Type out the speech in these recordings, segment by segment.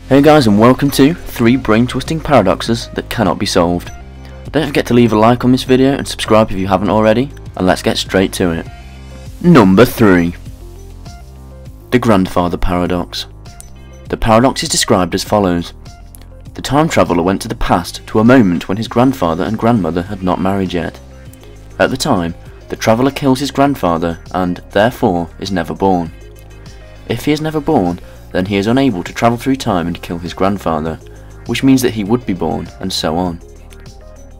Hey guys, and welcome to 3 brain-twisting paradoxes that cannot be solved. Don't forget to leave a like on this video and subscribe if you haven't already, and let's get straight to it. Number 3. The grandfather paradox. The paradox is described as follows. The time traveller went to the past to a moment when his grandfather and grandmother had not married yet. At the time, the traveller kills his grandfather and, therefore, is never born. If he is never born, then he is unable to travel through time and kill his grandfather, which means that he would be born, and so on.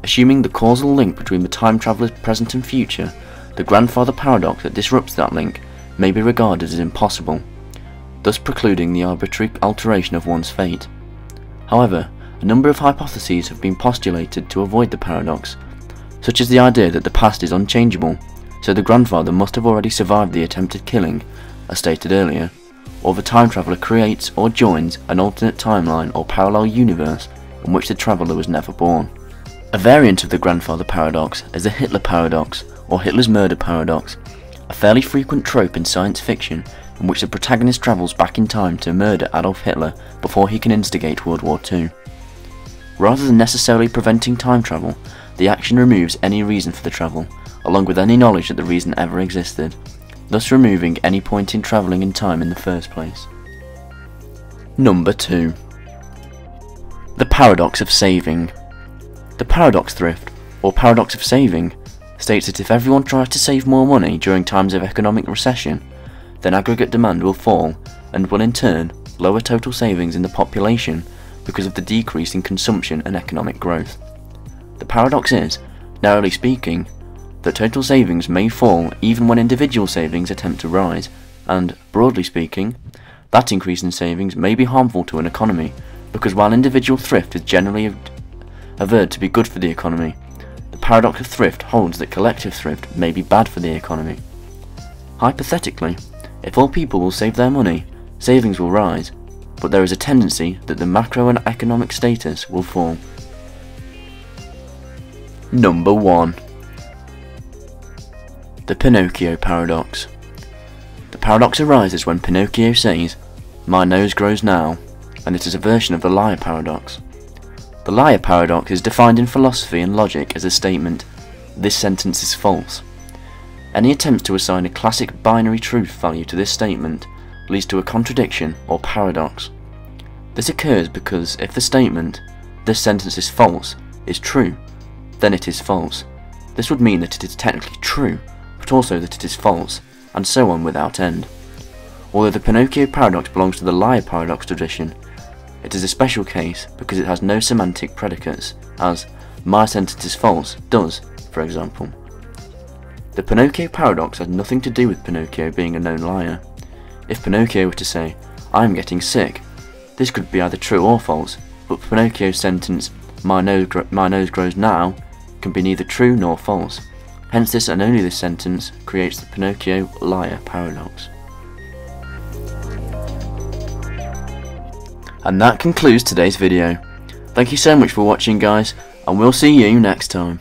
Assuming the causal link between the time traveller's present and future, the grandfather paradox that disrupts that link may be regarded as impossible, thus precluding the arbitrary alteration of one's fate. However, a number of hypotheses have been postulated to avoid the paradox, such as the idea that the past is unchangeable, so the grandfather must have already survived the attempted killing, as stated earlier, or the time traveller creates or joins an alternate timeline or parallel universe in which the traveller was never born. A variant of the grandfather paradox is the Hitler paradox, or Hitler's murder paradox, a fairly frequent trope in science fiction in which the protagonist travels back in time to murder Adolf Hitler before he can instigate World War II. Rather than necessarily preventing time travel, the action removes any reason for the travel, along with any knowledge that the reason ever existed, thus removing any point in travelling in time in the first place. Number 2. The paradox of saving. The paradox thrift, or paradox of saving, states that if everyone tries to save more money during times of economic recession, then aggregate demand will fall and will in turn lower total savings in the population because of the decrease in consumption and economic growth. The paradox is, narrowly speaking, that total savings may fall even when individual savings attempt to rise, and, broadly speaking, that increase in savings may be harmful to an economy, because while individual thrift is generally averred to be good for the economy, the paradox of thrift holds that collective thrift may be bad for the economy. Hypothetically, if all people will save their money, savings will rise, but there is a tendency that the macro and economic status will fall. Number 1. The Pinocchio paradox. The paradox arises when Pinocchio says, "My nose grows now," and it is a version of the liar paradox. The liar paradox is defined in philosophy and logic as a statement, "This sentence is false." Any attempt to assign a classic binary truth value to this statement leads to a contradiction or paradox. This occurs because if the statement, "This sentence is false," is true, then it is false. This would mean that it is technically true, but also that it is false, and so on without end. Although the Pinocchio paradox belongs to the liar paradox tradition, it is a special case because it has no semantic predicates, as "my sentence is false" does, for example. The Pinocchio paradox has nothing to do with Pinocchio being a known liar. If Pinocchio were to say, "I am getting sick," this could be either true or false, but Pinocchio's sentence, my nose grows now," can be neither true nor false. Hence this and only this sentence creates the Pinocchio liar paradox. And that concludes today's video. Thank you so much for watching guys, and we'll see you next time.